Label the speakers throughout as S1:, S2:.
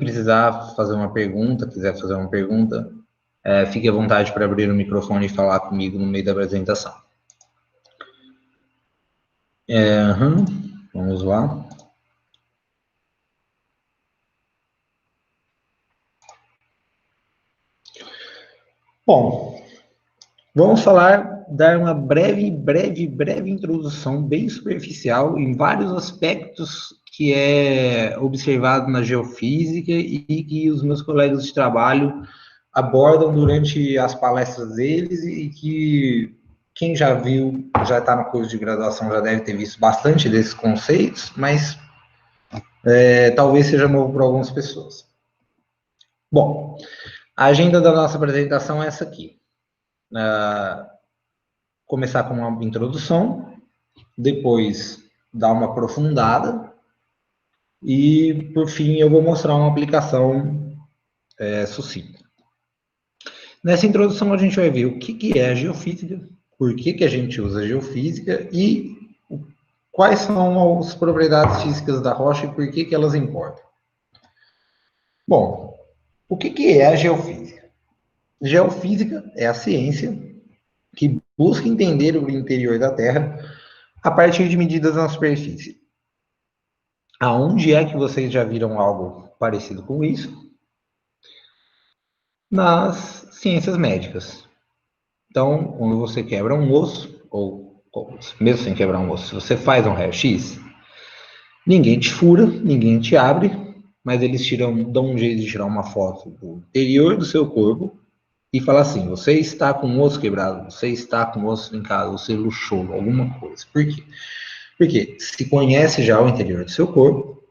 S1: precisar fazer uma pergunta, quiser fazer uma pergunta, fique à vontade para abrir o microfone e falar comigo no meio da apresentação. Vamos lá. Bom, vamos dar uma breve introdução bem superficial em vários aspectos que é observado na geofísica e que os meus colegas de trabalho abordam durante as palestras deles e que quem já viu, já está no curso de graduação, já deve ter visto bastante desses conceitos, mas talvez seja novo para algumas pessoas. Bom, a agenda da nossa apresentação é essa aqui. Começar com uma introdução, depois dar uma aprofundada e, por fim, eu vou mostrar uma aplicação sucinta. Nessa introdução, a gente vai ver o que é a geofísica, por que a gente usa a geofísica e quais são as propriedades físicas da rocha e por que elas importam. Bom, o que é a geofísica? Geofísica é a ciência que busca entender o interior da Terra a partir de medidas na superfície. Aonde é que vocês já viram algo parecido com isso? Nas ciências médicas. Então, quando você quebra um osso, ou mesmo sem quebrar um osso, se você faz um raio-x, ninguém te fura, ninguém te abre, mas eles dão um jeito de tirar uma foto do interior do seu corpo e falar assim, você está com o osso quebrado, você está com o osso trincado, você luxou, alguma coisa. Por quê? Porque se conhece já o interior do seu corpo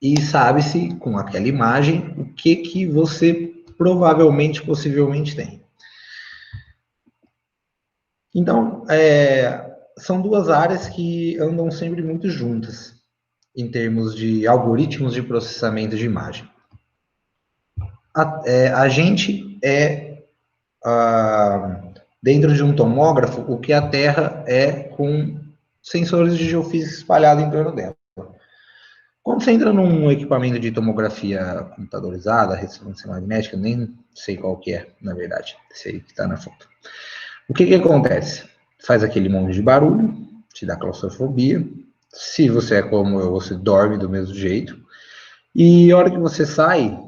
S1: e sabe-se com aquela imagem o que você provavelmente, possivelmente tem. Então, são duas áreas que andam sempre muito juntas em termos de algoritmos de processamento de imagem. A gente dentro de um tomógrafo, o que a Terra é com sensores de geofísica espalhados em torno dela. Quando você entra num equipamento de tomografia computadorizada, ressonância magnética, nem sei qual que é, na verdade, esse aí que está na foto. O que acontece? Faz aquele monte de barulho, te dá claustrofobia. Se você é como eu, você dorme do mesmo jeito. E a hora que você sai,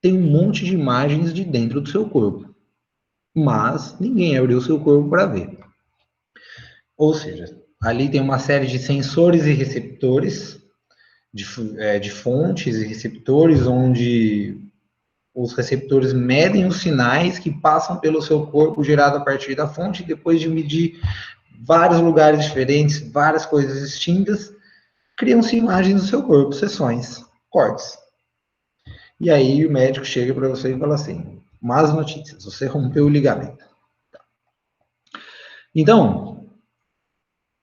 S1: tem um monte de imagens de dentro do seu corpo. Mas ninguém abriu o seu corpo para ver. Ou seja, ali tem uma série de sensores e receptores, de fontes e receptores, onde os receptores medem os sinais que passam pelo seu corpo gerado a partir da fonte, depois de medir vários lugares diferentes, várias coisas distintas, criam-se imagens do seu corpo, seções, cortes. E aí o médico chega para você e fala assim, más notícias, você rompeu o ligamento. Então,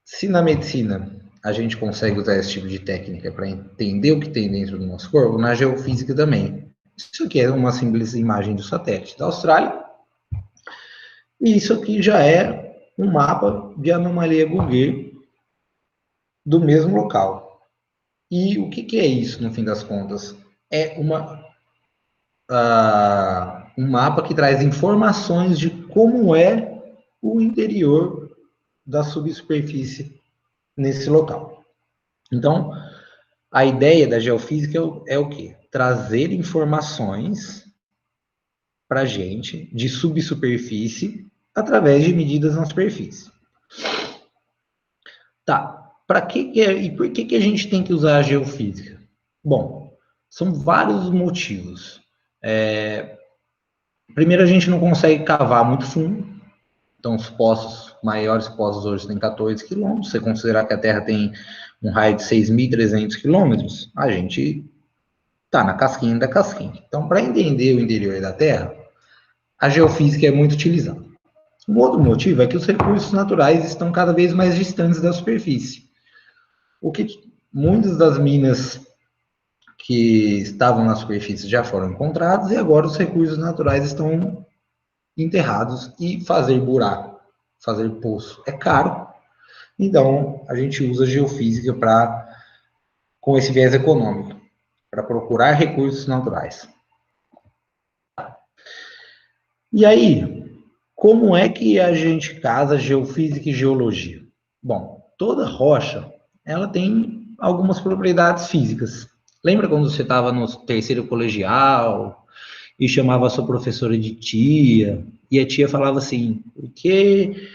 S1: se na medicina a gente consegue usar esse tipo de técnica para entender o que tem dentro do nosso corpo, na geofísica também. Isso aqui é uma simples imagem do satélite da Austrália. E isso aqui já é um mapa de anomalia Bouguer do mesmo local. E o que é isso, no fim das contas? É um mapa que traz informações de como é o interior da subsuperfície nesse local. Então, a ideia da geofísica é o quê? Trazer informações para a gente de subsuperfície através de medidas na superfície. Tá, e por que a gente tem que usar a geofísica? Bom, são vários motivos. Primeiro, a gente não consegue cavar muito fundo, então os maiores poços hoje têm 14 quilômetros, se você considerar que a Terra tem um raio de 6.300 quilômetros, a gente está na casquinha da casquinha. Então, para entender o interior da Terra, a geofísica é muito utilizada. Um outro motivo é que os recursos naturais estão cada vez mais distantes da superfície. Muitas das minas que estavam na superfície já foram encontradas e agora os recursos naturais estão enterrados e fazer buraco, fazer poço é caro. Então, a gente usa a geofísica com esse viés econômico, para procurar recursos naturais. E aí, como é que a gente casa geofísica e geologia? Bom, toda rocha, ela tem algumas propriedades físicas. Lembra quando você estava no terceiro colegial e chamava a sua professora de tia, e a tia falava assim, porque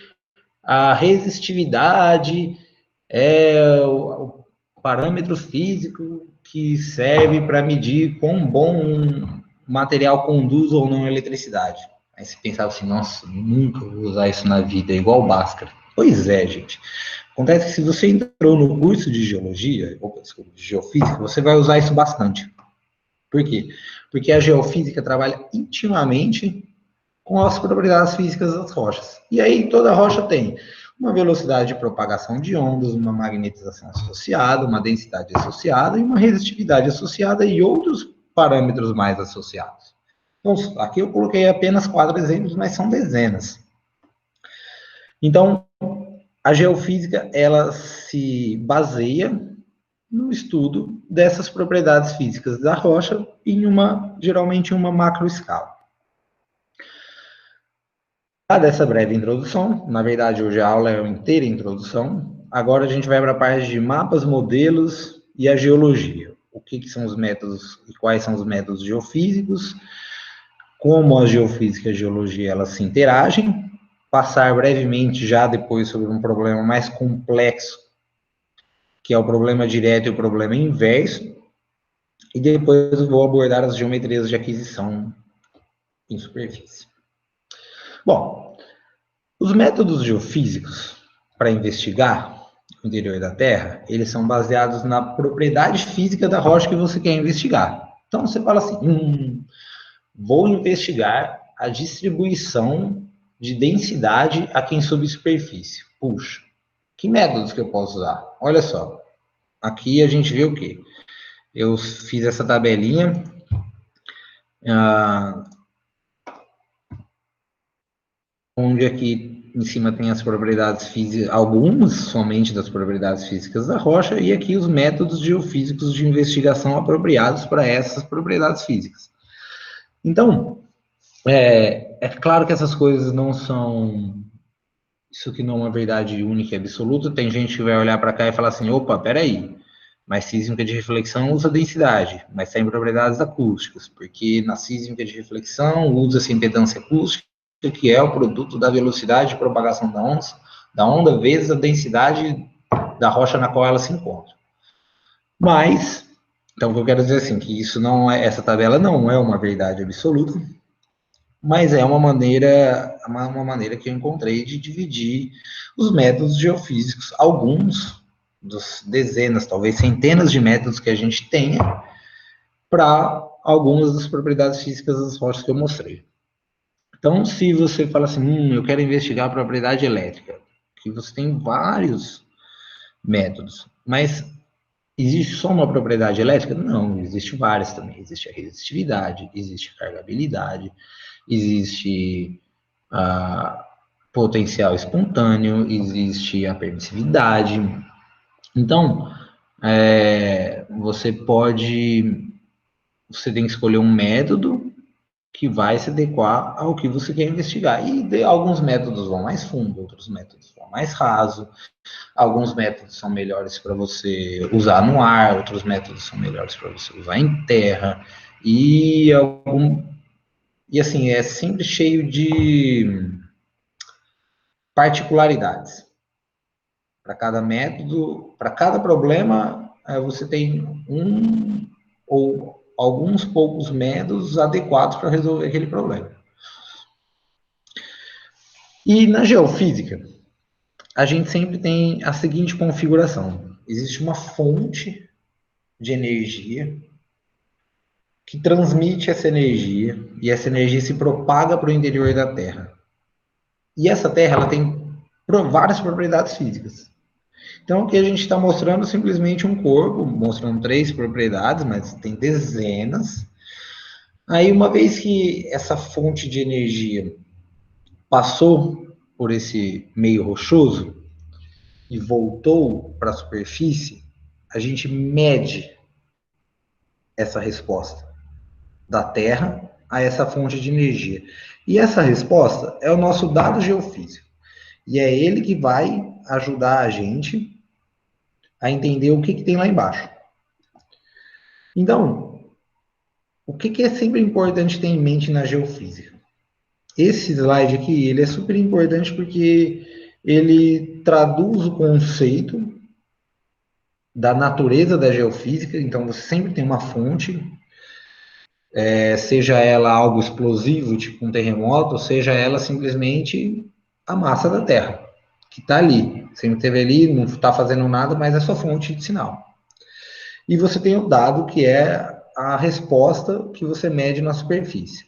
S1: a resistividade é o parâmetro físico que serve para medir quão bom um material conduz ou não a eletricidade. Aí você pensava assim, nossa, nunca vou usar isso na vida, é igual Bhaskara. Pois é, gente. Acontece que se você entrou no curso de geologia, ou desculpa, de geofísica, você vai usar isso bastante. Por quê? Porque a geofísica trabalha intimamente com as propriedades físicas das rochas. E aí toda rocha tem uma velocidade de propagação de ondas, uma magnetização associada, uma densidade associada e uma resistividade associada e outros parâmetros mais associados. Então, aqui eu coloquei apenas 4 exemplos, mas são dezenas. Então, a geofísica, ela se baseia no estudo dessas propriedades físicas da rocha geralmente em uma macroescala. Dada essa breve introdução, na verdade hoje a aula é uma inteira introdução, agora a gente vai para a parte de mapas, modelos e a geologia. O que são os métodos e quais são os métodos geofísicos, como a geofísica e a geologia elas se interagem, passar brevemente já depois sobre um problema mais complexo, que é o problema direto e o problema inverso, e depois eu vou abordar as geometrias de aquisição em superfície. Bom, os métodos geofísicos para investigar o interior da Terra, eles são baseados na propriedade física da rocha que você quer investigar. Então você fala assim, vou investigar a distribuição de densidade aqui em subsuperfície. Puxa, que métodos que eu posso usar? Olha só, aqui a gente vê o quê? Eu fiz essa tabelinha, onde aqui em cima tem as propriedades físicas, algumas somente das propriedades físicas da rocha, e aqui os métodos geofísicos de investigação apropriados para essas propriedades físicas. Então, é claro que essas coisas não são... Isso aqui não é uma verdade única e absoluta. Tem gente que vai olhar para cá e falar assim, opa, peraí, mas sísmica de reflexão usa densidade, mas tem propriedades acústicas, porque na sísmica de reflexão usa-se impedância acústica, que é o produto da velocidade de propagação da onda vezes a densidade da rocha na qual ela se encontra. Mas, então o que eu quero dizer assim, que isso não é, essa tabela não é uma verdade absoluta, mas é uma maneira que eu encontrei de dividir os métodos geofísicos, alguns dos dezenas, talvez centenas de métodos que a gente tenha, para algumas das propriedades físicas das rochas que eu mostrei. Então, se você fala assim, eu quero investigar a propriedade elétrica, que você tem vários métodos, mas existe só uma propriedade elétrica? Não, existe várias também. Existe a resistividade, existe a carregabilidade, existe a potencial espontâneo, existe a permissividade. Então, você tem que escolher um método que vai se adequar ao que você quer investigar. E alguns métodos vão mais fundo, outros métodos vão mais raso. Alguns métodos são melhores para você usar no ar, outros métodos são melhores para você usar em terra. E assim, é sempre cheio de particularidades. Para cada método, para cada problema, você tem um ou alguns poucos métodos adequados para resolver aquele problema. E na geofísica, a gente sempre tem a seguinte configuração. Existe uma fonte de energia que transmite essa energia, e essa energia se propaga para o interior da Terra. E essa Terra ela tem várias propriedades físicas. Então, aqui a gente está mostrando simplesmente um corpo, mostrando 3 propriedades, mas tem dezenas. Aí, uma vez que essa fonte de energia passou por esse meio rochoso e voltou para a superfície, a gente mede essa resposta da Terra a essa fonte de energia. E essa resposta é o nosso dado geofísico. E é ele que vai ajudar a gente a entender o que tem lá embaixo. Então, o que é sempre importante ter em mente na geofísica? Esse slide aqui, ele é super importante porque ele traduz o conceito da natureza da geofísica. Então, você sempre tem uma fonte, seja ela algo explosivo, tipo um terremoto, seja ela simplesmente a massa da Terra, que está ali. Sempre esteve ali, não está fazendo nada, mas é sua fonte de sinal. E você tem o dado, que é a resposta que você mede na superfície.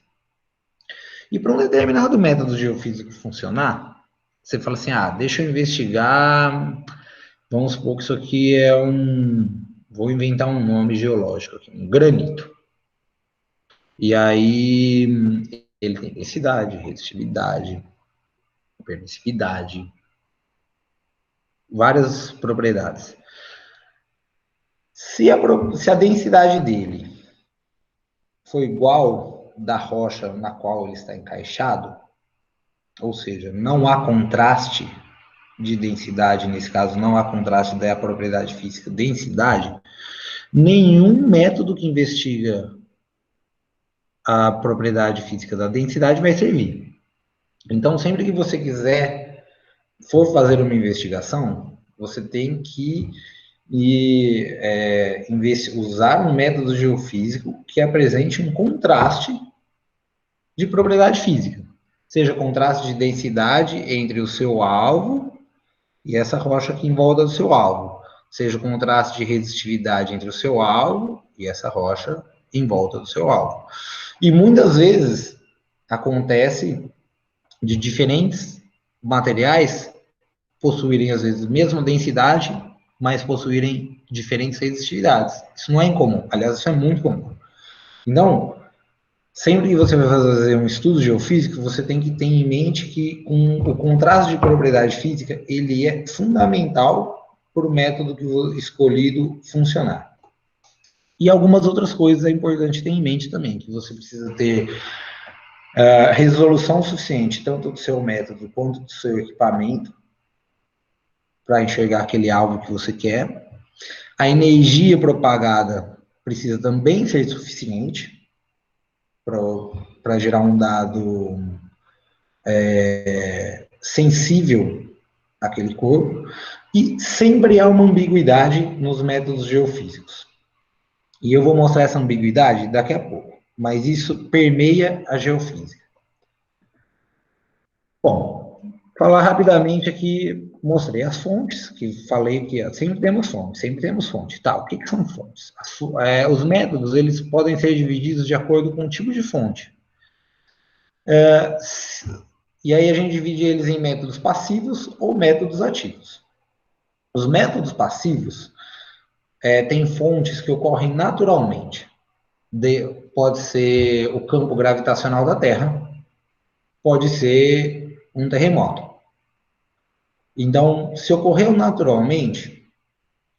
S1: E para um determinado método geofísico funcionar, você fala assim, deixa eu investigar, vamos supor que isso aqui é vou inventar um nome geológico aqui, um granito. E aí, ele tem densidade, resistividade, permissividade, várias propriedades. Se a densidade dele for igual da rocha na qual ele está encaixado, ou seja, não há contraste de densidade, nesse caso não há contraste da propriedade física densidade, nenhum método que investiga a propriedade física da densidade vai servir. Então, sempre que você for fazer uma investigação, você tem que usar um método geofísico que apresente um contraste de propriedade física, seja contraste de densidade entre o seu alvo e essa rocha aqui em volta do seu alvo, seja contraste de resistividade entre o seu alvo e essa rocha em volta do seu alvo. E muitas vezes acontece de diferentes materiais possuírem, às vezes, a mesma densidade, mas possuírem diferentes resistividades. Isso não é incomum, aliás, isso é muito comum. Então, sempre que você vai fazer um estudo geofísico, você tem que ter em mente que o contraste de propriedade física, ele é fundamental para o método escolhido funcionar. E algumas outras coisas é importante ter em mente também, que você precisa ter resolução suficiente, tanto do seu método quanto do seu equipamento, para enxergar aquele alvo que você quer. A energia propagada precisa também ser suficiente para gerar um dado sensível àquele corpo. E sempre há uma ambiguidade nos métodos geofísicos. E eu vou mostrar essa ambiguidade daqui a pouco. Mas isso permeia a geofísica. Bom, falar rapidamente aqui, mostrei as fontes, que falei que sempre temos fonte. Tá, o que são fontes? Os métodos, eles podem ser divididos de acordo com o tipo de fonte. E aí a gente divide eles em métodos passivos ou métodos ativos. Os métodos passivos têm fontes que ocorrem naturalmente. Pode ser o campo gravitacional da Terra, pode ser um terremoto. Então, se ocorreu naturalmente,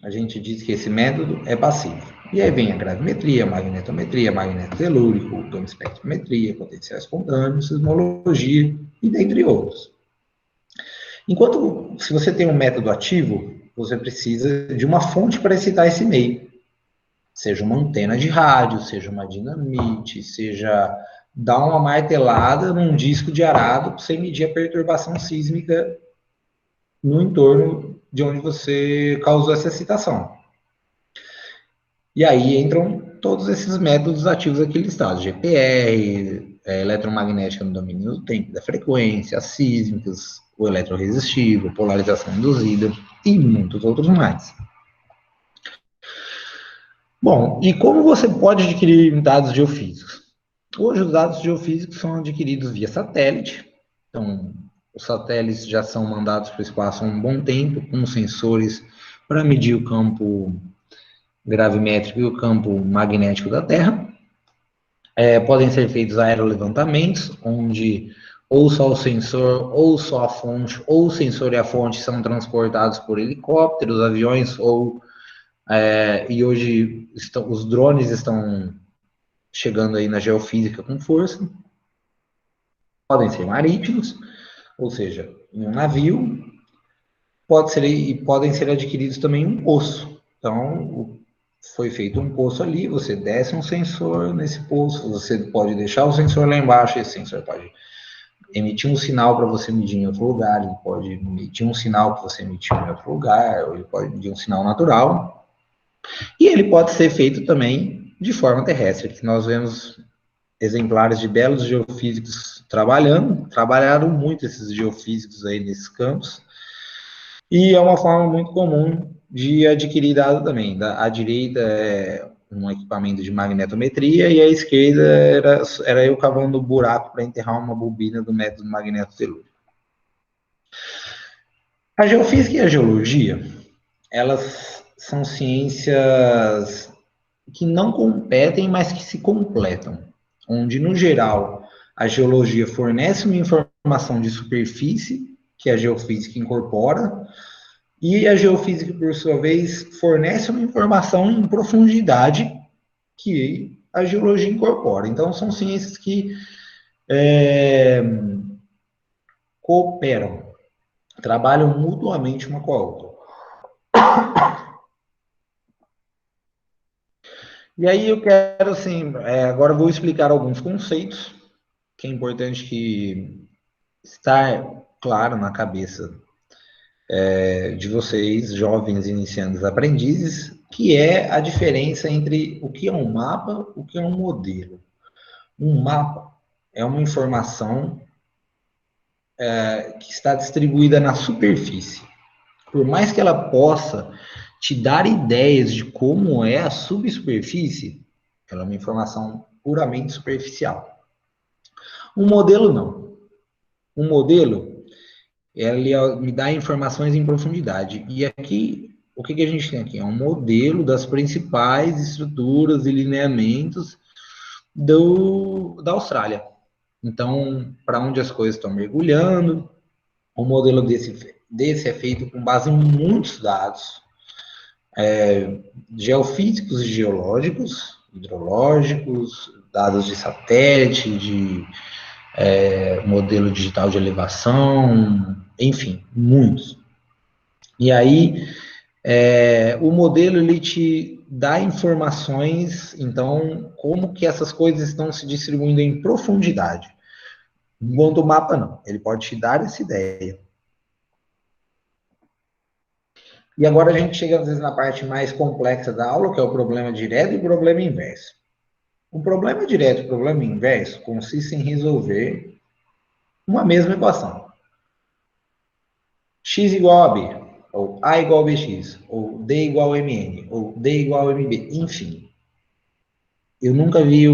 S1: a gente diz que esse método é passivo. E aí vem a gravimetria, magnetometria, magneto telúrico, gamma-espectrometria, potencial espontâneo, sismologia e dentre outros. Enquanto, se você tem um método ativo, você precisa de uma fonte para excitar esse meio. Seja uma antena de rádio, seja uma dinamite, seja dar uma martelada num disco de arado para você medir a perturbação sísmica no entorno de onde você causou essa excitação. E aí entram todos esses métodos ativos aqui listados, GPR, eletromagnética no domínio do tempo e da frequência, as sísmicas, o eletroresistivo, polarização induzida e muitos outros mais. Bom, e como você pode adquirir dados geofísicos? Hoje os dados geofísicos são adquiridos via satélite, então os satélites já são mandados para o espaço há um bom tempo, com sensores para medir o campo gravimétrico e o campo magnético da Terra. Podem ser feitos aerolevantamentos, onde ou só o sensor, ou só a fonte, ou o sensor e a fonte são transportados por helicópteros, aviões ou E hoje os drones estão chegando aí na geofísica com força. Podem ser marítimos, ou seja, em um navio, podem ser adquiridos também um poço. Então, foi feito um poço ali, você desce um sensor nesse poço, você pode deixar o sensor lá embaixo, esse sensor pode emitir um sinal para você medir em outro lugar, ele pode emitir um sinal para você emitir em outro lugar, ou ele pode emitir um sinal natural, e ele pode ser feito também de forma terrestre, que nós vemos exemplares de belos geofísicos trabalharam muito esses geofísicos aí nesses campos, e é uma forma muito comum de adquirir dado também. À direita é um equipamento de magnetometria e à esquerda era eu cavando um buraco para enterrar uma bobina do método magnetotelúrico. A geofísica e a geologia, elas são ciências que não competem, mas que se completam, onde, no geral, a geologia fornece uma informação de superfície, que a geofísica incorpora, e a geofísica, por sua vez, fornece uma informação em profundidade que a geologia incorpora. Então, são ciências que cooperam, trabalham mutuamente uma com a outra. E aí eu quero, assim, agora eu vou explicar alguns conceitos, que é importante que estar claro na cabeça de vocês, jovens iniciantes aprendizes, que é a diferença entre o que é um mapa, o que é um modelo. Um mapa é uma informação que está distribuída na superfície. Por mais que ela possa te dar ideias de como é a subsuperfície, ela é uma informação puramente superficial. Um modelo não. Um modelo, ele me dá informações em profundidade. E aqui, o que a gente tem aqui? É um modelo das principais estruturas e lineamentos da Austrália. Então, para onde as coisas estão mergulhando, o modelo desse é feito com base em muitos dados, geofísicos e geológicos, hidrológicos, dados de satélite, de modelo digital de elevação, enfim, muitos. E aí, o modelo, ele te dá informações, então, como que essas coisas estão se distribuindo em profundidade. Enquanto o mapa, não. Ele pode te dar essa ideia. E agora a gente chega, às vezes, na parte mais complexa da aula, que é o problema direto e o problema inverso. O problema direto e o problema inverso consiste em resolver uma mesma equação. X igual a B, ou A igual a BX, ou D igual a MN, ou D igual a MB, enfim. Eu nunca vi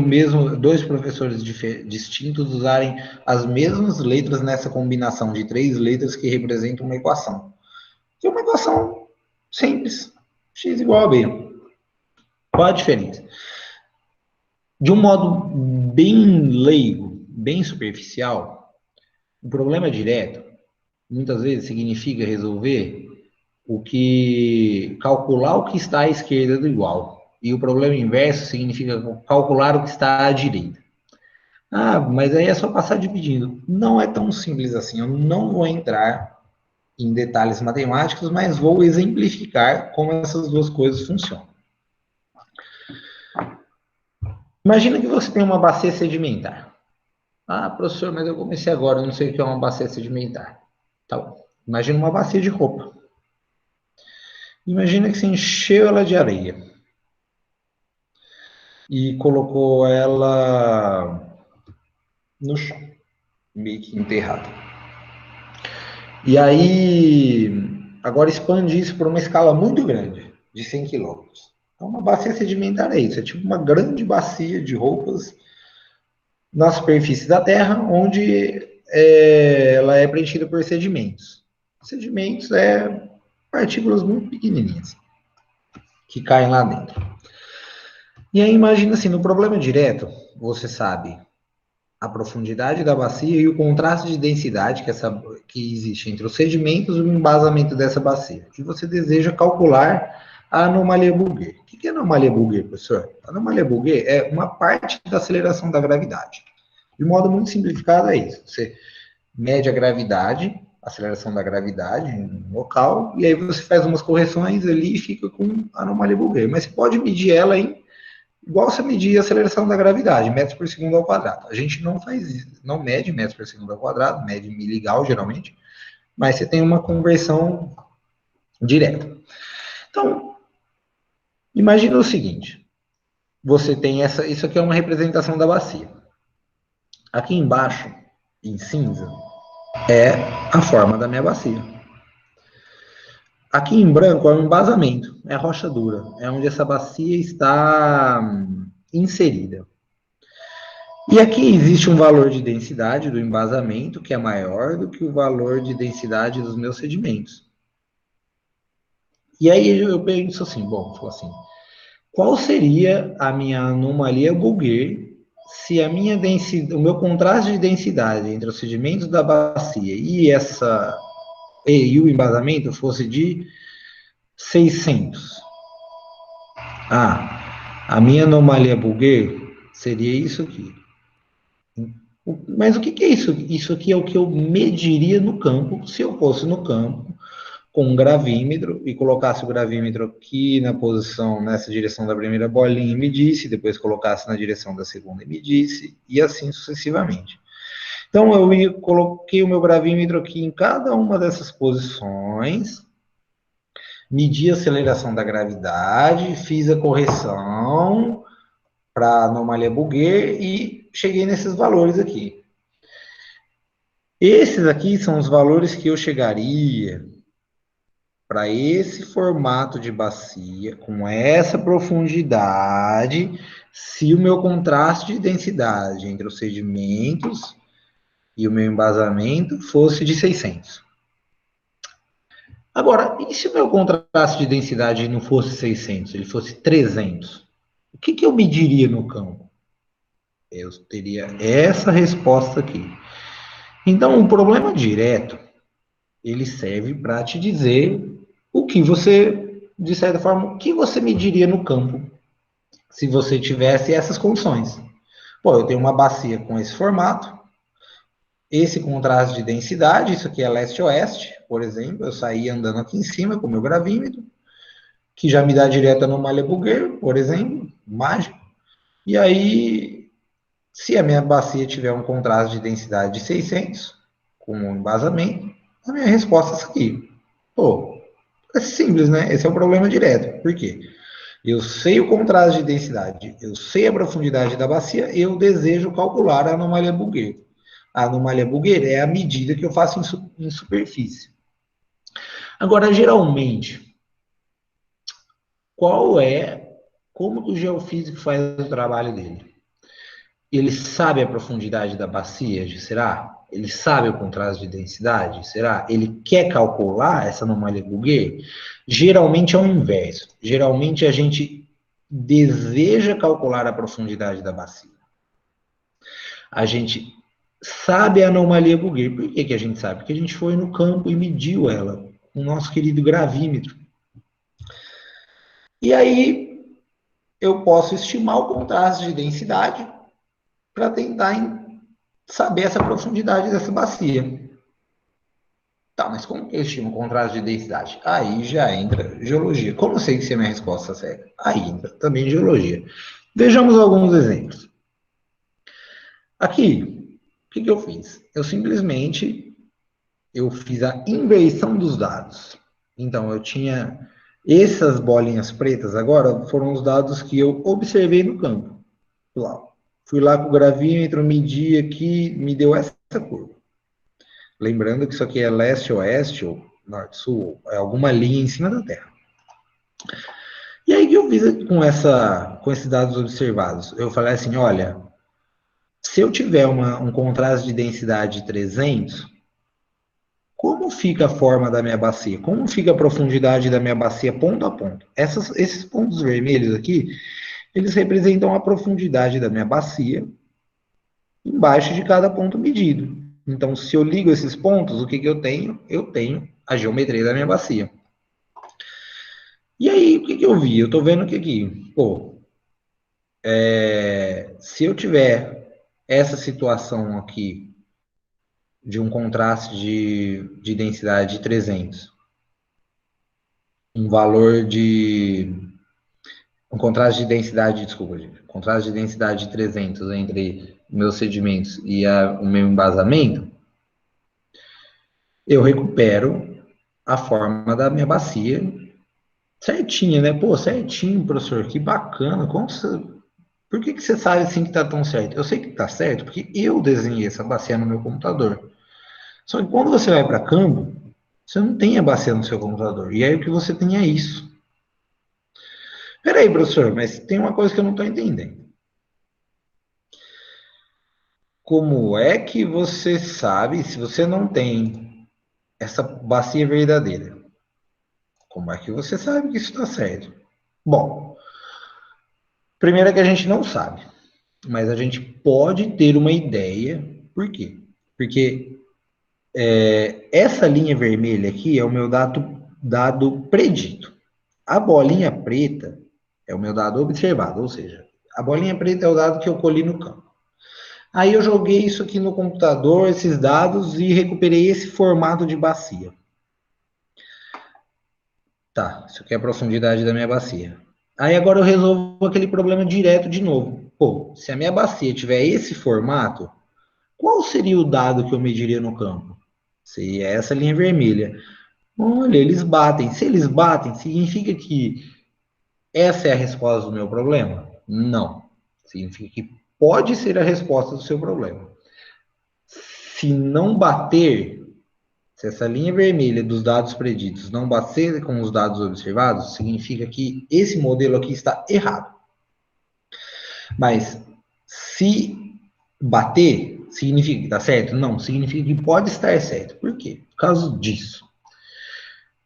S1: dois professores distintos usarem as mesmas letras nessa combinação de 3 letras que representam uma equação. Que é uma equação simples. X igual a B. Qual a diferença? De um modo bem leigo, bem superficial, o problema direto, muitas vezes, significa calcular o que está à esquerda do igual. E o problema inverso significa calcular o que está à direita. Ah, mas aí é só passar dividindo. Não é tão simples assim. Eu não vou entrar em detalhes matemáticos, mas vou exemplificar como essas duas coisas funcionam. Imagina que você tem uma bacia sedimentar. Ah, professor, mas eu comecei agora, eu não sei o que é uma bacia sedimentar. Tá bom. Imagina uma bacia de roupa. Imagina que você encheu ela de areia e colocou ela no chão, meio que enterrada. E aí, agora expande isso por uma escala muito grande, de 100 quilômetros. Então, uma bacia sedimentar é isso, é tipo uma grande bacia de roupas na superfície da Terra, onde ela é preenchida por sedimentos. Sedimentos é partículas muito pequenininhas que caem lá dentro. E aí imagina assim, no problema direto, você sabe a profundidade da bacia e o contraste de densidade que existe entre os sedimentos e o embasamento dessa bacia. E você deseja calcular a anomalia Bouguer. O que é anomalia Bouguer, professor? A anomalia Bouguer é uma parte da aceleração da gravidade. De modo muito simplificado, é isso. Você mede a gravidade, a aceleração da gravidade em um local, e aí você faz umas correções ali e fica com a anomalia Bouguer. Mas você pode medir ela em igual você medir a aceleração da gravidade, metros por segundo ao quadrado. A gente não faz isso, não mede metros por segundo ao quadrado, mede miligal geralmente, mas você tem uma conversão direta. Então, imagina o seguinte, você tem isso aqui é uma representação da bacia. Aqui embaixo, em cinza, é a forma da minha bacia. Aqui em branco é o embasamento, é a rocha dura, é onde essa bacia está inserida. E aqui existe um valor de densidade do embasamento que é maior do que o valor de densidade dos meus sedimentos. E aí eu penso assim, qual seria a minha anomalia Bouguer se o meu contraste de densidade entre os sedimentos da bacia e o embasamento fosse de 600? A minha anomalia Bouguer seria isso aqui. Mas o que é isso? Isso aqui é o que eu mediria no campo, se eu fosse no campo, com um gravímetro, e colocasse o gravímetro aqui na posição, nessa direção da primeira bolinha e medisse, depois colocasse na direção da segunda e medisse, e assim sucessivamente. Então, coloquei o meu gravímetro aqui em cada uma dessas posições, medi a aceleração da gravidade, fiz a correção para a anomalia Bouguer e cheguei nesses valores aqui. Esses aqui são os valores que eu chegaria para esse formato de bacia, com essa profundidade, se o meu contraste de densidade entre os sedimentos e o meu embasamento fosse de 600. Agora, e se o meu contraste de densidade não fosse 600, ele fosse 300? O que eu mediria no campo? Eu teria essa resposta aqui. Então, o problema direto, ele serve para te dizer o que você, de certa forma, o que você mediria no campo se você tivesse essas condições. Pô, eu tenho uma bacia com esse formato, esse contraste de densidade, isso aqui é leste-oeste, por exemplo, eu saí andando aqui em cima com o meu gravímetro, que já me dá direto a anomalia Bouguer, por exemplo, mágico, e aí, se a minha bacia tiver um contraste de densidade de 600, com um embasamento, a minha resposta é essa aqui. Pô, é simples, né? Esse é o problema direto. Por quê? Eu sei o contraste de densidade, eu sei a profundidade da bacia, eu desejo calcular a anomalia Bouguer. A anomalia Bouguer é a medida que eu faço em superfície. Agora, geralmente, como que o geofísico faz o trabalho dele? Ele sabe a profundidade da bacia, será? Ele sabe o contraste de densidade, será? Ele quer calcular essa anomalia Bouguer? Geralmente é o inverso. Geralmente a gente deseja calcular a profundidade da bacia. A gente sabe a anomalia Bouguer. Por que a gente sabe? Porque a gente foi no campo e mediu ela, com o nosso querido gravímetro. E aí eu posso estimar o contraste de densidade para tentar saber essa profundidade dessa bacia. Tá, mas como que eu estimo o contraste de densidade? Aí já entra geologia. Como eu sei que se a minha resposta é certa? Aí entra também geologia. Vejamos alguns exemplos. Aqui, o que eu fiz? Eu fiz a inversão dos dados. Então, eu tinha essas bolinhas pretas agora, foram os dados que eu observei no campo. Fui lá com o gravímetro, medi aqui, me deu essa curva. Lembrando que isso aqui é leste-oeste, ou norte-sul, é alguma linha em cima da Terra. E aí que eu fiz com esses dados observados? Eu falei assim, olha, se eu tiver um contraste de densidade de 300, como fica a forma da minha bacia? Como fica a profundidade da minha bacia ponto a ponto? Esses pontos vermelhos aqui, eles representam a profundidade da minha bacia embaixo de cada ponto medido. Então, se eu ligo esses pontos, o que eu tenho? Eu tenho a geometria da minha bacia. E aí, o que que eu vi? Eu tô vendo que aqui, pô, se eu tiver essa situação aqui de um contraste de densidade de 300, um valor de um contraste de densidade, desculpa, gente, contraste de densidade de 300 entre meus sedimentos e o meu embasamento, eu recupero a forma da minha bacia certinha, né? Pô, certinho, professor, que bacana. Por que que você sabe assim que tá tão certo? Eu sei que tá certo porque eu desenhei essa bacia no meu computador. Só que quando você vai para campo, você não tem a bacia no seu computador. E aí o que você tem é isso. Peraí, professor, mas tem uma coisa que eu não estou entendendo. Como é que você sabe se você não tem essa bacia verdadeira? Como é que você sabe que isso está certo? Bom, primeiro é que a gente não sabe, mas a gente pode ter uma ideia. Por quê? Porque essa linha vermelha aqui é o meu dado predito. A bolinha preta é o meu dado observado, ou seja, a bolinha preta é o dado que eu colhi no campo. Aí eu joguei isso aqui no computador, esses dados, e recuperei esse formato de bacia. Tá, isso aqui é a profundidade da minha bacia. Aí agora eu resolvo aquele problema direto de novo. Pô, se a minha bacia tiver esse formato, qual seria o dado que eu mediria no campo? Seria essa linha vermelha. Olha, eles batem. Se eles batem, significa que essa é a resposta do meu problema? Não. Significa que pode ser a resposta do seu problema. Se não bater, se essa linha vermelha dos dados preditos não bater com os dados observados, significa que esse modelo aqui está errado. Mas se bater, significa que está certo? Não, significa que pode estar certo. Por quê? Por causa disso.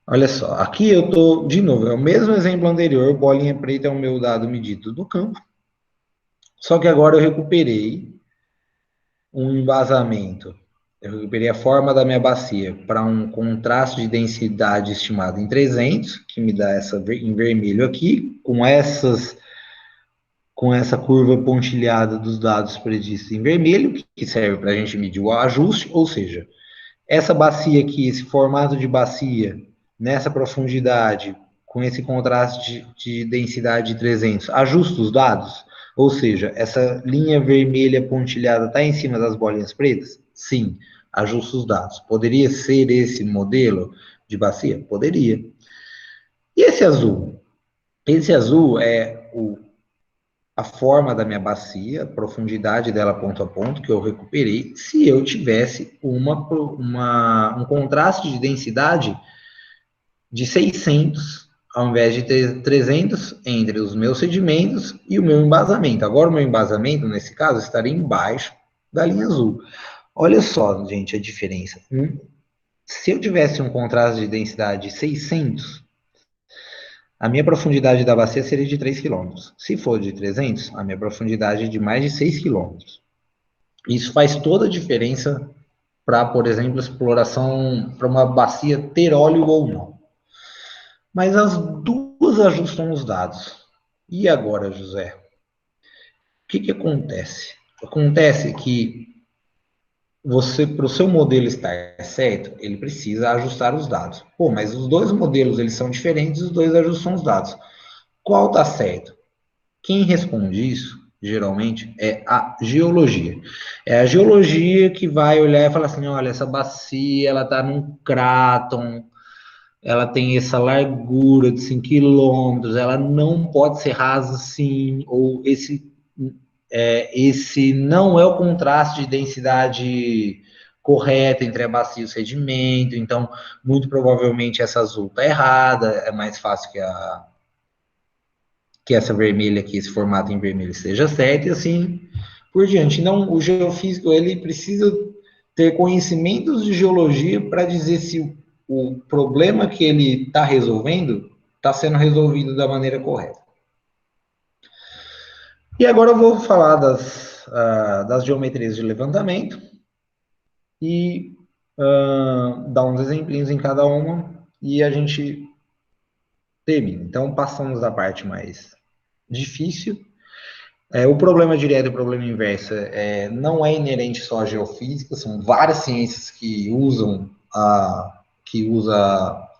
S1: Olha só, aqui eu estou, de novo, é o mesmo exemplo anterior, bolinha preta é o meu dado medido do campo, só que agora eu recuperei um embasamento. Eu recuperei a forma da minha bacia para um contraste de densidade estimado em 300, que me dá essa em vermelho aqui, com essa curva pontilhada dos dados previstos em vermelho, que serve para a gente medir o ajuste, ou seja, essa bacia aqui, esse formato de bacia, nessa profundidade, com esse contraste de densidade de 300, ajusta os dados? Ou seja, essa linha vermelha pontilhada está em cima das bolinhas pretas? Sim, ajusta os dados. Poderia ser esse modelo de bacia? Poderia. E esse azul? Esse azul é a forma da minha bacia, a profundidade dela ponto a ponto, que eu recuperei, se eu tivesse um contraste de densidade de 600, ao invés de ter 300 entre os meus sedimentos e o meu embasamento. Agora, o meu embasamento, nesse caso, estaria embaixo da linha azul. Olha só, gente, a diferença. Se eu tivesse um contraste de densidade de 600, a minha profundidade da bacia seria de 3 quilômetros. Se for de 300, a minha profundidade é de mais de 6 quilômetros. Isso faz toda a diferença para, por exemplo, exploração para uma bacia ter óleo ou não. Mas as duas ajustam os dados. E agora, José? O que acontece? Acontece que você, para o seu modelo estar certo, ele precisa ajustar os dados. Pô, mas os dois modelos eles são diferentes, os dois ajustam os dados. Qual está certo? Quem responde isso, geralmente, é a geologia. É a geologia que vai olhar e falar assim, olha, essa bacia, ela está num cráton, ela tem essa largura de 5 quilômetros, ela não pode ser rasa assim, ou esse não é o contraste de densidade correta entre a bacia e o sedimento, então, muito provavelmente essa azul está errada, é mais fácil que essa vermelha aqui, esse formato em vermelho esteja certo, e assim por diante. Não, o geofísico, ele precisa ter conhecimentos de geologia para dizer se o problema que ele está resolvendo está sendo resolvido da maneira correta. E agora eu vou falar das geometrias de levantamento e dar uns exemplinhos em cada uma e a gente termina. Então, passamos da parte mais difícil. O problema direto e o problema inverso não é inerente só à geofísica, são várias ciências que usam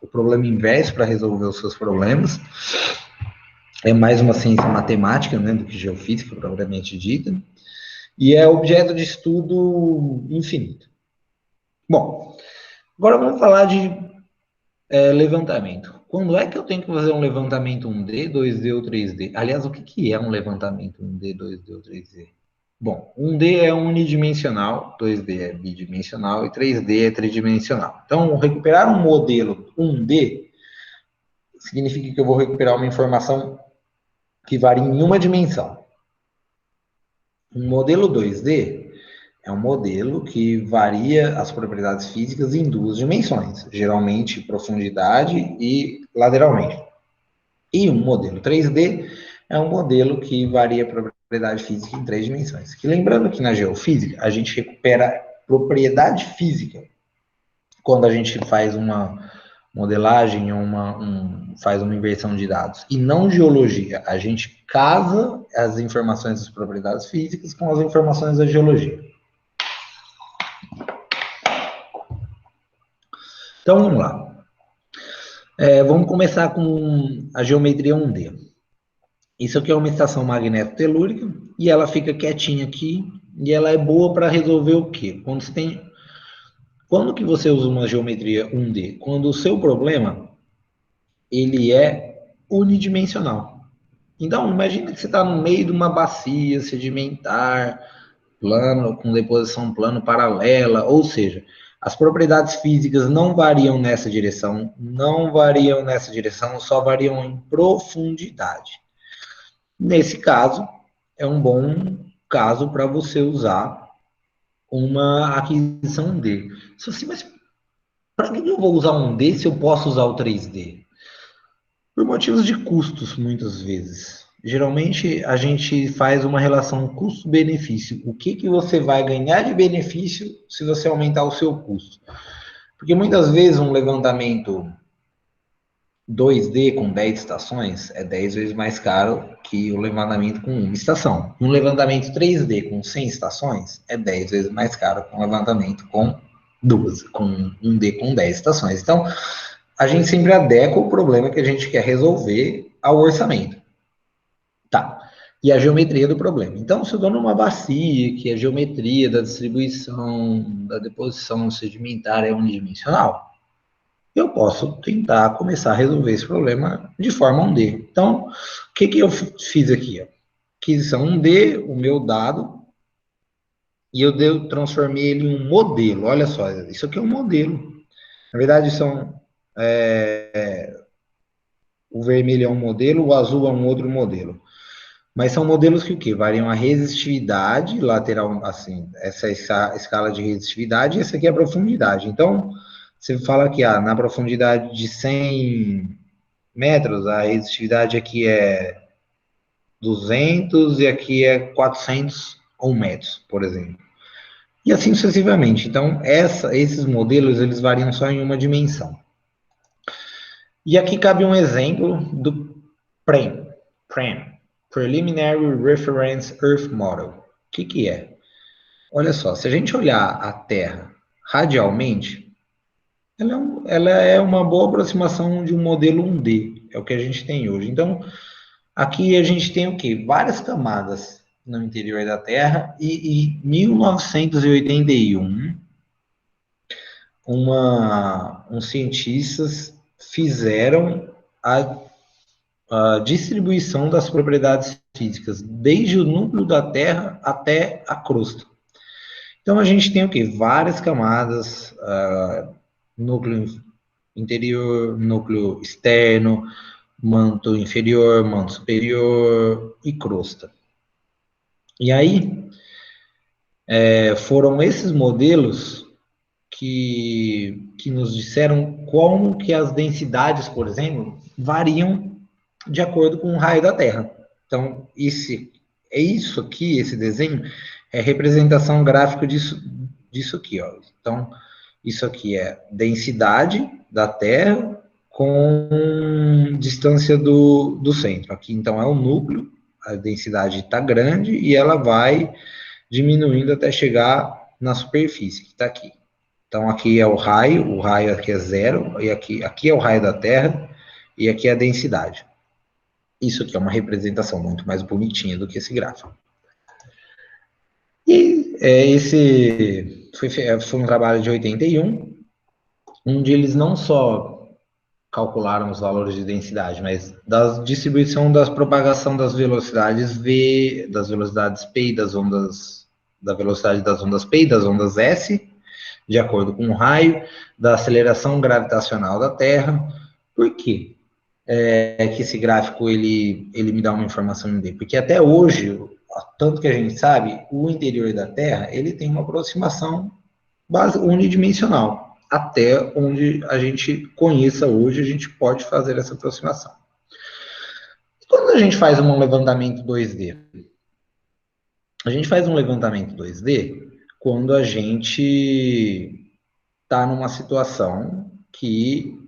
S1: o problema inverso para resolver os seus problemas. É mais uma ciência matemática, né, do que geofísica, propriamente dita. E é objeto de estudo infinito. Bom, agora vamos falar de levantamento. Quando é que eu tenho que fazer um levantamento 1D, 2D ou 3D? Aliás, o que é um levantamento 1D, 2D ou 3D? Bom, 1D é unidimensional, 2D é bidimensional e 3D é tridimensional. Então, recuperar um modelo 1D significa que eu vou recuperar uma informação que varia em uma dimensão. Um modelo 2D é um modelo que varia as propriedades físicas em duas dimensões, geralmente profundidade e lateralmente. E um modelo 3D é um modelo que varia a propriedade física em três dimensões. E lembrando que na geofísica a gente recupera propriedade física quando a gente faz uma modelagem, faz uma inversão de dados, e não geologia. A gente casa as informações das propriedades físicas com as informações da geologia. Então, vamos lá. Vamos começar com a geometria 1D. Isso aqui é uma estação magneto-telúrica, e ela fica quietinha aqui, e ela é boa para resolver o quê? Quando que você usa uma geometria 1D? Quando o seu problema ele é unidimensional. Então, imagina que você está no meio de uma bacia sedimentar, plano, com deposição plano paralela, ou seja, as propriedades físicas não variam nessa direção, só variam em profundidade. Nesse caso, é um bom caso para você usar uma aquisição D. Assim, mas para que eu vou usar um D se eu posso usar o 3D? Por motivos de custos, muitas vezes. Geralmente, a gente faz uma relação custo-benefício. O que você vai ganhar de benefício se você aumentar o seu custo? Porque muitas vezes um levantamento 2D com 10 estações é 10 vezes mais caro que o levantamento com uma estação. Um levantamento 3D com 100 estações é 10 vezes mais caro que um levantamento com um D com 10 estações. Então, a gente sempre adequa o problema que a gente quer resolver ao orçamento. Tá. E a geometria do problema. Então, se eu estou numa bacia, que a geometria da distribuição, da deposição sedimentar é unidimensional, eu posso tentar começar a resolver esse problema de forma 1D. Então, o que eu fiz aqui? Aquisição 1D, o meu dado, e eu transformei ele em um modelo. Olha só, isso aqui é um modelo. Na verdade, o vermelho é um modelo, o azul é um outro modelo. Mas são modelos que o quê? Variam a resistividade lateral, assim, essa é a escala de resistividade, e essa aqui é a profundidade. Então, você fala que na profundidade de 100 metros, a resistividade aqui é 200 e aqui é 400 ou metros, por exemplo. E assim sucessivamente. Então, esses modelos, eles variam só em uma dimensão. E aqui cabe um exemplo do PREM, Preliminary Reference Earth Model. O que é? Olha só, se a gente olhar a Terra radialmente, ela é uma boa aproximação de um modelo 1D, é o que a gente tem hoje. Então, aqui a gente tem o quê? Várias camadas no interior da Terra, e em 1981, uns cientistas fizeram a distribuição das propriedades físicas, desde o núcleo da Terra até a crosta. Então, a gente tem o quê? Várias camadas, núcleo interior, núcleo externo, manto inferior, manto superior e crosta. E aí, foram esses modelos que nos disseram como que as densidades, por exemplo, variam de acordo com o raio da Terra. Então, isso aqui, esse desenho, é representação gráfica disso aqui, ó. Então, isso aqui é densidade da Terra com distância do centro. Aqui, então, é o núcleo, a densidade está grande e ela vai diminuindo até chegar na superfície, que está aqui. Então, aqui é o raio aqui é zero, e aqui é o raio da Terra, e aqui é a densidade. Isso aqui é uma representação muito mais bonitinha do que esse gráfico. E esse foi um trabalho de 81, onde eles não só calcularam os valores de densidade, mas da distribuição da propagação das velocidades V, das velocidades P e das ondas, da velocidade das ondas P e das ondas S, de acordo com o raio, da aceleração gravitacional da Terra. Por quê? Que esse gráfico ele me dá uma informação em D? Porque até hoje, tanto que a gente sabe, o interior da Terra ele tem uma aproximação unidimensional. Até onde a gente conheça hoje, a gente pode fazer essa aproximação. Quando a gente faz um levantamento 2D, a gente faz um levantamento 2D quando a gente está numa situação que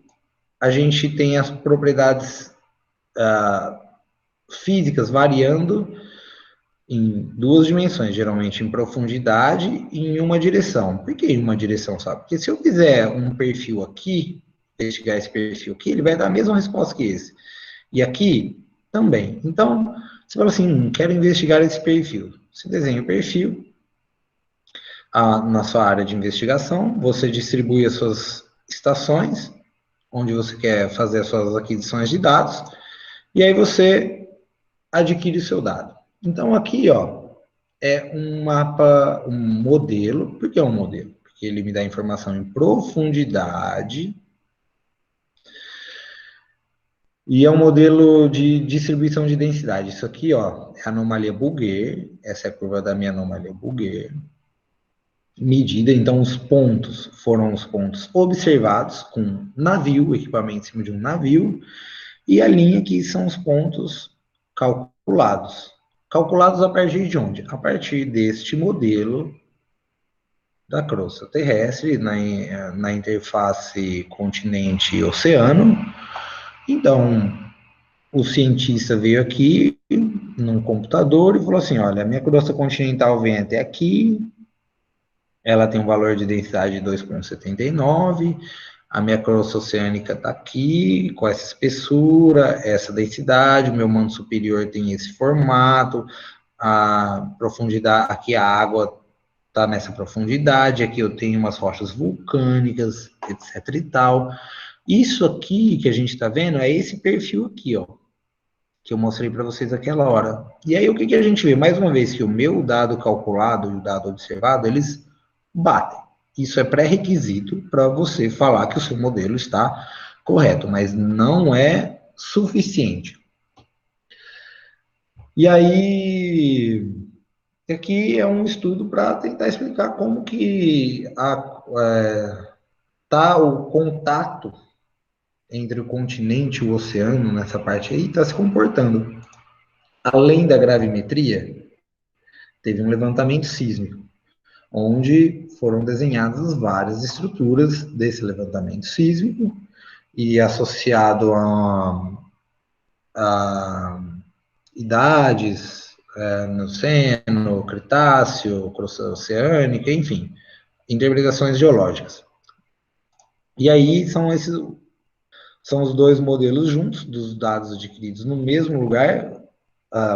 S1: a gente tem as propriedades físicas variando em duas dimensões, geralmente em profundidade e em uma direção. Por que em uma direção, sabe? Porque se eu fizer um perfil aqui, investigar esse perfil aqui, ele vai dar a mesma resposta que esse. E aqui, também. Então, você fala assim, quero investigar esse perfil. Você desenha o perfil na sua área de investigação, você distribui as suas estações, onde você quer fazer as suas aquisições de dados, e aí você adquire o seu dado. Então, aqui, ó, é um mapa, um modelo. Por que é um modelo? Porque ele me dá informação em profundidade. E é um modelo de distribuição de densidade. Isso aqui, ó, é a anomalia Bouguer. Essa é a curva da minha anomalia Bouguer. Medida, então, os pontos foram os pontos observados com navio, equipamento em cima de um navio. E a linha aqui são os pontos calculados. Calculados a partir de onde? A partir deste modelo da crosta terrestre, na interface continente-oceano. Então, o cientista veio aqui num computador e falou assim, olha, a minha crosta continental vem até aqui, ela tem um valor de densidade de 2,79, a minha crosta oceânica está aqui, com essa espessura, essa densidade, o meu manto superior tem esse formato, a profundidade, aqui a água está nessa profundidade, aqui eu tenho umas rochas vulcânicas, etc e tal. Isso aqui que a gente está vendo é esse perfil aqui, ó, que eu mostrei para vocês aquela hora. E aí o que a gente vê? Mais uma vez que o meu dado calculado e o dado observado, eles batem. Isso é pré-requisito para você falar que o seu modelo está correto, mas não é suficiente. E aí, aqui é um estudo para tentar explicar como que tá o contato entre o continente e o oceano nessa parte aí está se comportando. Além da gravimetria, teve um levantamento sísmico, onde foram desenhadas várias estruturas desse levantamento sísmico e associado a idades, Mioceno, Cretáceo, crosta oceânica, enfim, interpretações geológicas. E aí são os dois modelos juntos, dos dados adquiridos no mesmo lugar.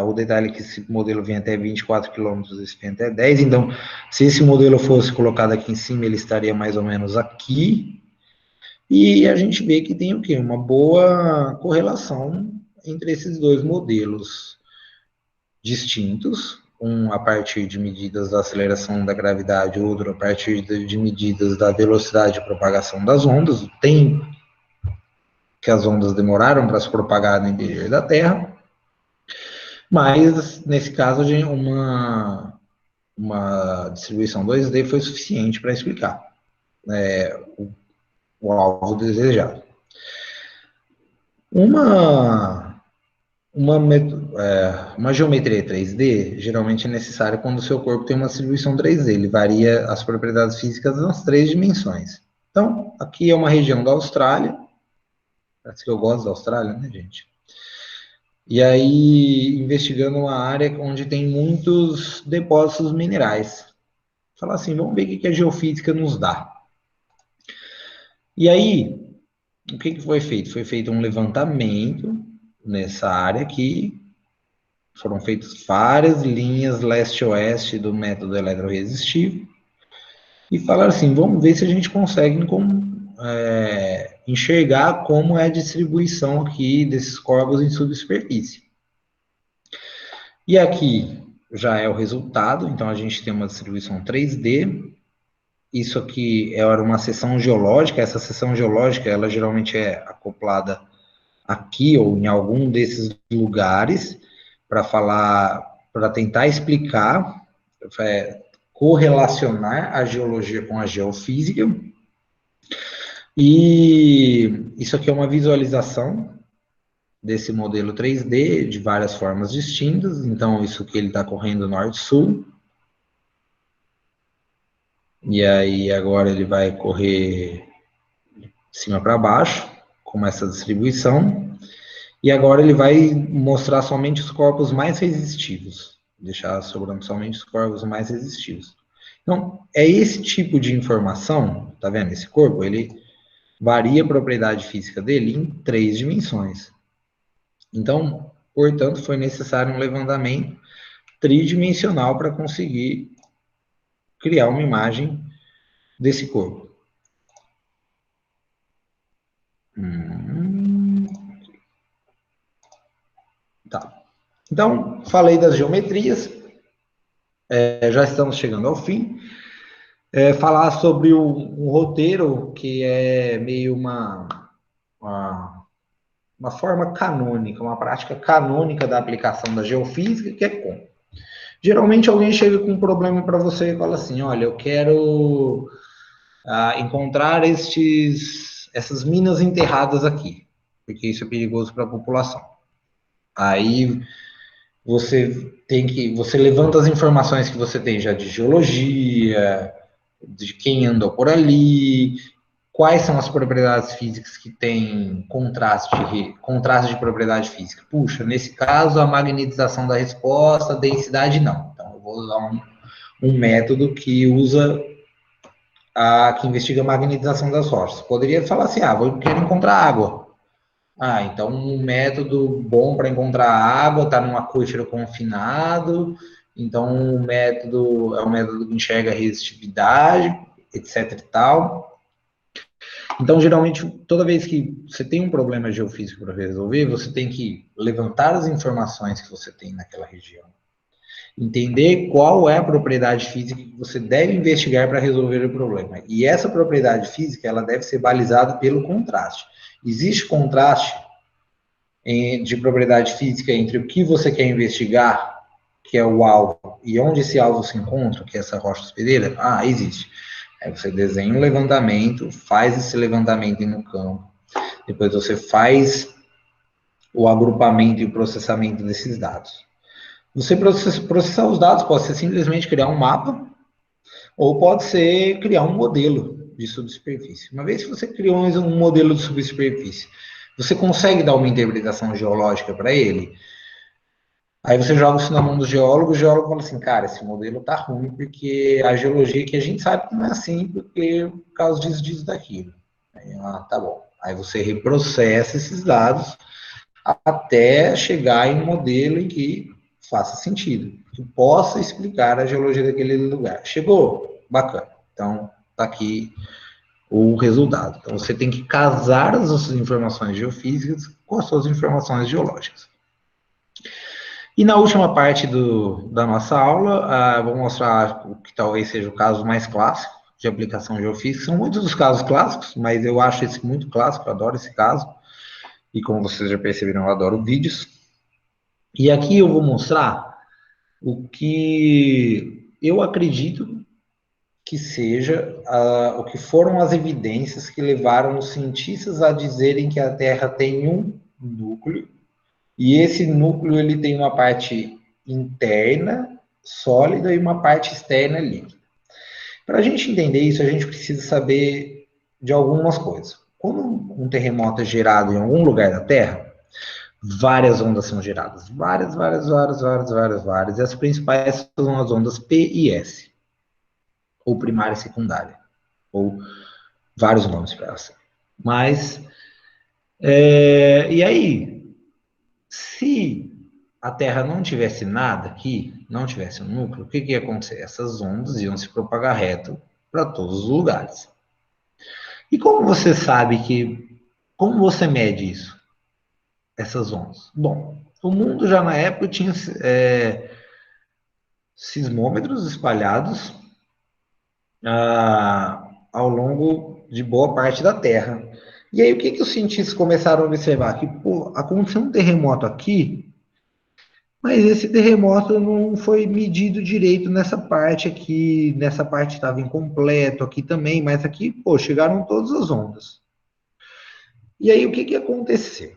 S1: O detalhe é que esse modelo vem até 24 km, esse vem até 10, então, se esse modelo fosse colocado aqui em cima, ele estaria mais ou menos aqui, e a gente vê que tem o quê? Uma boa correlação entre esses dois modelos distintos, um a partir de medidas da aceleração da gravidade, outro a partir de medidas da velocidade de propagação das ondas, o tempo que as ondas demoraram para se propagar no interior da Terra. Mas, nesse caso, uma distribuição 2D foi suficiente para explicar o alvo desejado. Uma geometria 3D geralmente é necessária quando o seu corpo tem uma distribuição 3D. Ele varia as propriedades físicas nas três dimensões. Então, aqui é uma região da Austrália, Parece que eu gosto da Austrália, né, gente? E aí, investigando uma área onde tem muitos depósitos minerais. Falar assim, vamos ver o que a geofísica nos dá. E aí, o que foi feito? Foi feito um levantamento nessa área aqui. Foram feitas várias linhas leste-oeste do método eletroresistivo. E falaram assim, vamos ver se a gente consegue enxergar como é a distribuição aqui desses corpos em subsuperfície. E aqui já é o resultado, então a gente tem uma distribuição 3D. Isso aqui era uma seção geológica, essa seção geológica, ela geralmente é acoplada aqui ou em algum desses lugares para tentar explicar, correlacionar a geologia com a geofísica. E isso aqui é uma visualização desse modelo 3D de várias formas distintas. Então, isso aqui ele está correndo norte-sul. E aí, agora ele vai correr de cima para baixo, com essa distribuição. E agora ele vai mostrar somente os corpos mais resistivos. Deixar sobrando somente os corpos mais resistivos. Então, é esse tipo de informação, tá vendo? Esse corpo, ele varia a propriedade física dele em 3 dimensões. Então, portanto, foi necessário um levantamento tridimensional para conseguir criar uma imagem desse corpo. Tá. Então, falei das geometrias, já estamos chegando ao fim. Falar sobre um roteiro que é meio uma forma canônica, uma prática canônica da aplicação da geofísica, que é como? Geralmente alguém chega com um problema para você e fala assim, olha, eu quero encontrar essas minas enterradas aqui, porque isso é perigoso para a população. Aí você levanta as informações que você tem já de geologia, de quem andou por ali, quais são as propriedades físicas que têm contraste de propriedade física. Puxa, nesse caso, a magnetização da resposta, a densidade não. Então, eu vou usar um método que que investiga a magnetização das rochas. Poderia falar assim, quero encontrar água. Então um método bom para encontrar água está num aquífero confinado, então o método é um método que enxerga a resistividade, etc e tal. Então, geralmente, toda vez que você tem um problema geofísico para resolver, você tem que levantar as informações que você tem naquela região, entender qual é a propriedade física que você deve investigar para resolver o problema. E essa propriedade física, ela deve ser balizada pelo contraste. Existe contraste de propriedade física entre o que você quer investigar, que é o alvo, e onde esse alvo se encontra, que é essa rocha hospedeira? Existe. Aí você desenha um levantamento, faz esse levantamento no campo, depois você faz o agrupamento e o processamento desses dados. Você processar os dados pode ser simplesmente criar um mapa, ou pode ser criar um modelo de subsuperfície. Uma vez que você criou um modelo de subsuperfície, você consegue dar uma interpretação geológica para ele? Aí você joga isso na mão do geólogo, o geólogo fala assim, cara, esse modelo tá ruim, porque a geologia que a gente sabe que não é assim, porque por causa disso, daquilo. Aí, tá bom. Aí você reprocessa esses dados até chegar em um modelo em que faça sentido, que possa explicar a geologia daquele lugar. Chegou? Bacana. Então, tá aqui o resultado. Então, você tem que casar as suas informações geofísicas com as suas informações geológicas. E na última parte da nossa aula, vou mostrar o que talvez seja o caso mais clássico de aplicação geofísica. São muitos dos casos clássicos, mas eu acho esse muito clássico, eu adoro esse caso. E como vocês já perceberam, eu adoro vídeos. E aqui eu vou mostrar o que eu acredito que seja o que foram as evidências que levaram os cientistas a dizerem que a Terra tem um núcleo, e esse núcleo ele tem uma parte interna, sólida, e uma parte externa líquida. Para a gente entender isso, a gente precisa saber de algumas coisas. como um terremoto é gerado em algum lugar da Terra, várias ondas são geradas. Várias. E as principais são as ondas P e S, ou primária e secundária, ou vários nomes para elas. Mas, e aí, se a Terra não tivesse nada aqui, não tivesse um núcleo, o que ia acontecer? Essas ondas iam se propagar reto para todos os lugares. E como você sabe como você mede isso? Essas ondas? Bom, o mundo já na época tinha sismômetros espalhados ao longo de boa parte da Terra. E aí, o que os cientistas começaram a observar? Que, pô, aconteceu um terremoto aqui, mas esse terremoto não foi medido direito nessa parte aqui, nessa parte estava incompleto, aqui também, mas aqui, pô, chegaram todas as ondas. E aí, o que aconteceu?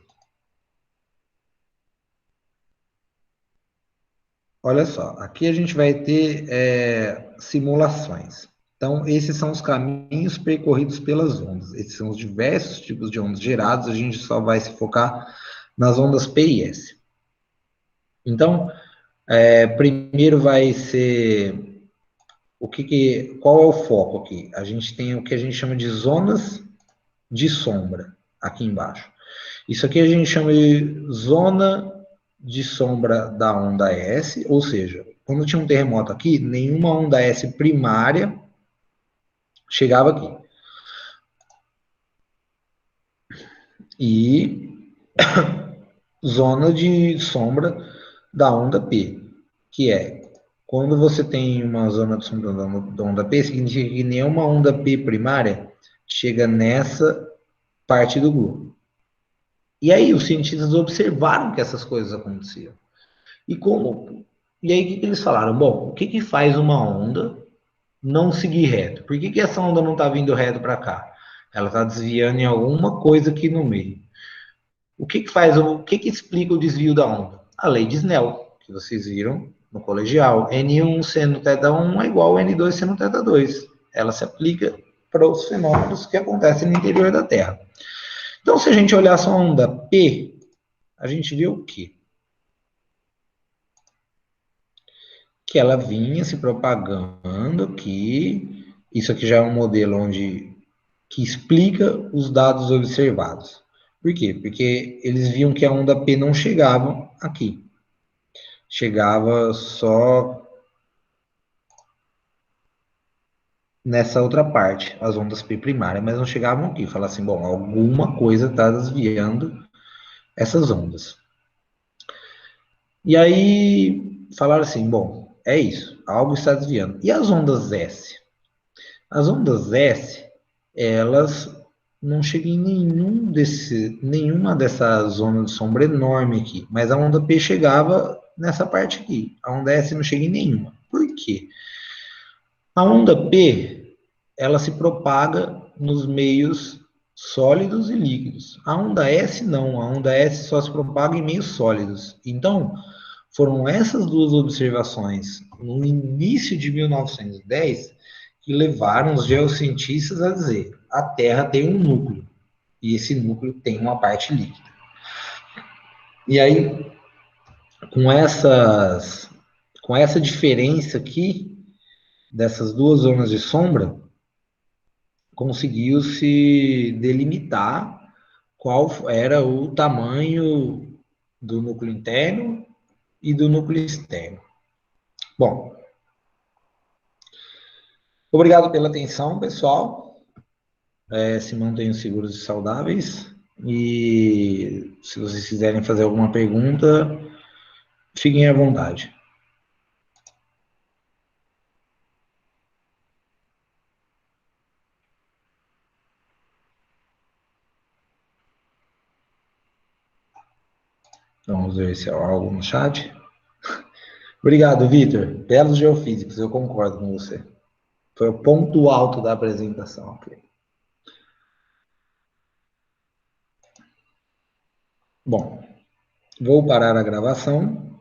S1: Olha só, aqui a gente vai ter simulações. Então, esses são os caminhos percorridos pelas ondas. Esses são os diversos tipos de ondas gerados. A gente só vai se focar nas ondas P e S. Então, primeiro vai ser qual é o foco aqui? A gente tem o que a gente chama de zonas de sombra aqui embaixo. Isso aqui a gente chama de zona de sombra da onda S, ou seja, quando tinha um terremoto aqui, nenhuma onda S primária chegava aqui. E zona de sombra da onda P, que é quando você tem uma zona de sombra da onda P, significa que nenhuma onda P primária chega nessa parte do globo. E aí os cientistas observaram que essas coisas aconteciam. E aí o que eles falaram? Bom, o que faz uma onda não seguir reto? Por que essa onda não está vindo reto para cá? Ela está desviando em alguma coisa aqui no meio. O que explica o desvio da onda? A lei de Snell, que vocês viram no colegial. N1 seno θ1 é igual a N2 seno θ2. Ela se aplica para os fenômenos que acontecem no interior da Terra. Então, se a gente olhar só a onda P, a gente vê o quê? Que ela vinha se propagando aqui. Isso aqui já é um modelo que explica os dados observados. Por quê? Porque eles viam que a onda P não chegava aqui. Chegava só nessa outra parte, as ondas P primárias, mas não chegavam aqui. Fala assim, bom, alguma coisa está desviando essas ondas. E aí falaram assim, bom, é isso, algo está desviando. E as ondas S? As ondas S, elas não chegam em nenhuma dessas zonas de sombra enorme aqui, mas a onda P chegava nessa parte aqui. A onda S não chega em nenhuma. Por quê? A onda P, ela se propaga nos meios sólidos e líquidos. A onda S não, a onda S só se propaga em meios sólidos. Então, foram essas duas observações no início de 1910 que levaram os geocientistas a dizer: a Terra tem um núcleo e esse núcleo tem uma parte líquida. E aí, com essa diferença aqui dessas duas zonas de sombra, conseguiu-se delimitar qual era o tamanho do núcleo interno e do núcleo externo. Bom, obrigado pela atenção, pessoal. Se mantenham seguros e saudáveis. E se vocês quiserem fazer alguma pergunta, fiquem à vontade. Vamos ver se há algo no chat. Obrigado, Vitor. Belos geofísicos, eu concordo com você. Foi o ponto alto da apresentação. Bom, vou parar a gravação.